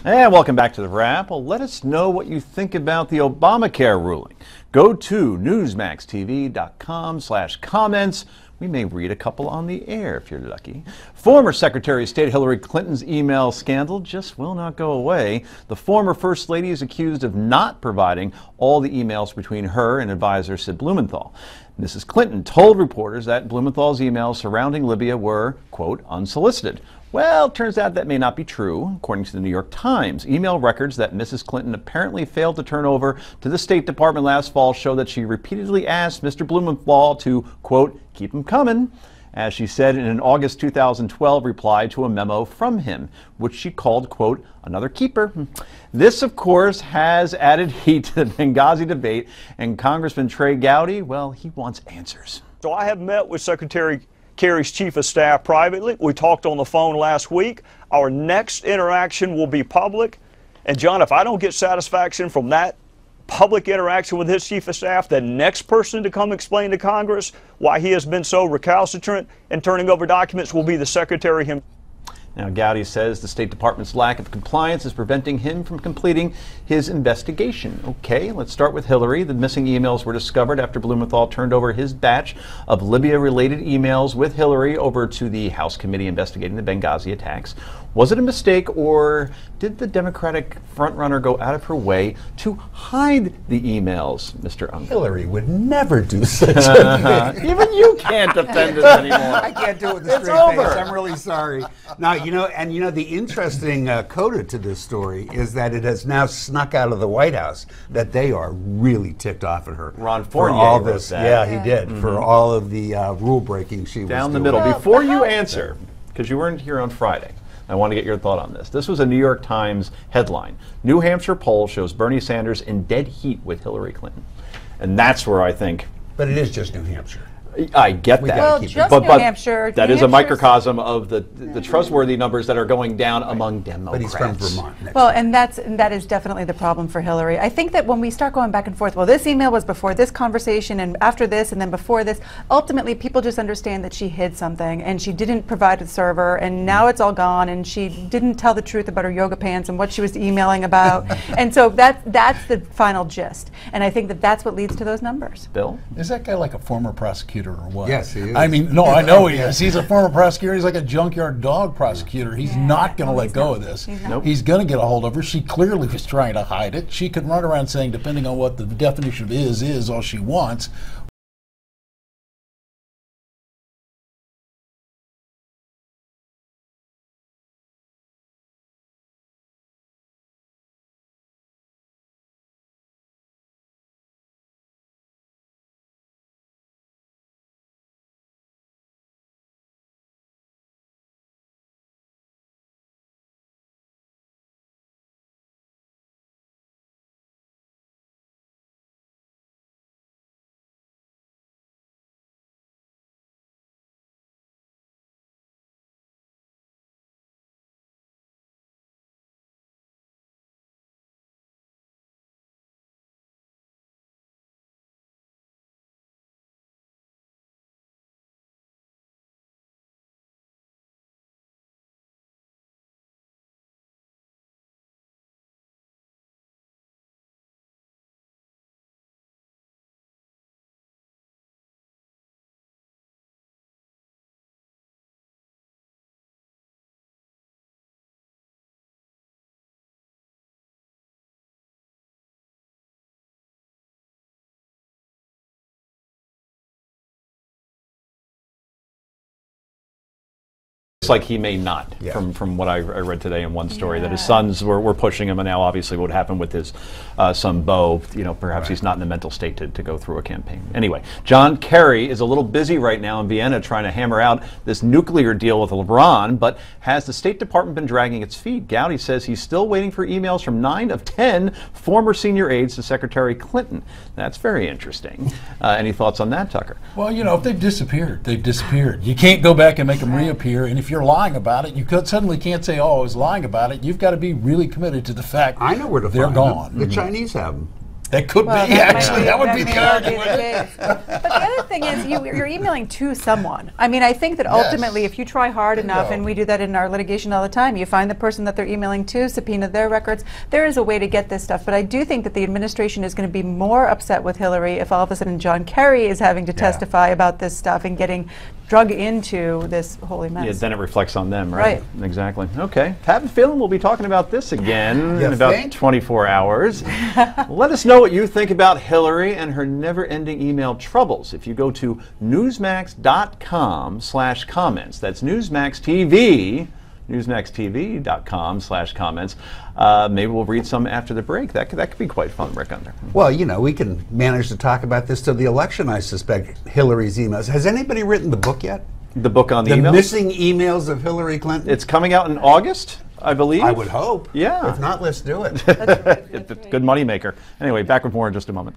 And welcome back to The Wrap. Well, let us know what you think about the Obamacare ruling. Go to newsmaxtv.com/comments. We may read a couple on the air if you're lucky. Former Secretary of State Hillary Clinton's email scandal just will not go away. The former First Lady is accused of not providing all the emails between her and advisor Sid Blumenthal. Mrs. Clinton told reporters that Blumenthal's emails surrounding Libya were, quote, unsolicited. Well, it turns out that may not be true. According to the New York Times, email records that Mrs. Clinton apparently failed to turn over to the State Department last fall show that she repeatedly asked Mr. Blumenthal to, quote, keep them coming, as she said in an August 2012 reply to a memo from him, which she called, quote, another keeper. This, of course, has added heat to the Benghazi debate, and Congressman Trey Gowdy, well, he wants answers. So I have met with Secretary Kerry's chief of staff privately. We talked on the phone last week. Our next interaction will be public. And John, if I don't get satisfaction from that public interaction with his chief of staff, the next person to come explain to Congress why he has been so recalcitrant in turning over documents will be the secretary himself. Now, Gowdy says the State Department's lack of compliance is preventing him from completing his investigation. Okay, let's start with Hillary. The missing emails were discovered after Blumenthal turned over his batch of Libya-related emails with Hillary over to the House committee investigating the Benghazi attacks. Was it a mistake, or did the Democratic frontrunner go out of her way to hide the emails, Mr. Unger? Hillary would never do such a thing. Even you can't defend it anymore. I can't do it with a straight face. I'm really sorry. Now, the interesting coda to this story is that it has now snuck out of the White House that they are really ticked off at her. Ron for Fournier all this. wrote that. Yeah, he did. For all of the rule breaking she was Down the doing. middle. Before you answer, because you weren't here on Friday, I want to get your thought on this. This was a New York Times headline. New Hampshire poll shows Bernie Sanders in dead heat with Hillary Clinton. And that's where I think... But it is just New Hampshire. I get that. Well, just but New Hampshire. That New is a Hampshire's microcosm of the trustworthy numbers that are going down among Democrats. But he's from Vermont. Well, and that is definitely the problem for Hillary. I think that when we start going back and forth, well, this email was before this conversation, and after this, and then before this, ultimately people just understand that she hid something, and she didn't provide a server, and now it's all gone, and she didn't tell the truth about her yoga pants and what she was emailing about. And so that's the final gist. And I think that that's what leads to those numbers. Bill? Is that guy like a former prosecutor or what? Yes, he is. I mean, no, I know he is. He's a former prosecutor. He's like a junkyard dog prosecutor. He's not going to let go of this. He's going to get a hold of her. She clearly was trying to hide it. She could run around saying, depending on what the definition of is all she wants. Like he may not, from what I read today in one story, that his sons were pushing him, and now obviously what happened with his son Beau, perhaps he's not in the mental state to go through a campaign. Anyway, John Kerry is a little busy right now in Vienna trying to hammer out this nuclear deal with Iran, but has the State Department been dragging its feet? Gowdy says he's still waiting for emails from 9 of 10 former senior aides to Secretary Clinton. That's very interesting. Any thoughts on that, Tucker? Well, if they've disappeared, they've disappeared. You can't go back and make them reappear, and if you're lying about it, you suddenly can't say, oh, I was lying about it. You've got to be really committed to the fact I know where to they're find gone. them. The Chinese have them. That could Well, be, actually. That would be may the well be argument. case. But the other thing is, you're emailing to someone. I mean, I think that ultimately, if you try hard enough, and we do that in our litigation all the time, you find the person that they're emailing to, subpoena their records. There is a way to get this stuff. But I do think that the administration is going to be more upset with Hillary if all of a sudden John Kerry is having to testify about this stuff and getting drug into this holy mess. Yeah, then it reflects on them, right? Exactly. Okay. Have a feeling we'll be talking about this again in about 24 hours. Let us know what you think about Hillary and her never-ending email troubles. If you go to newsmax.com/comments, that's Newsmax TV, newsmaxtv.com/comments. Maybe we'll read some after the break. That could be quite fun, Rick Under. Well, you know, we can manage to talk about this till the election, I suspect, Hillary's emails. Has anybody written the book yet? The book on the emails? emails? The missing emails of Hillary Clinton? It's coming out in August, I believe. I would hope. Yeah. If not, let's do it. It's a good money maker. Anyway, back with more in just a moment.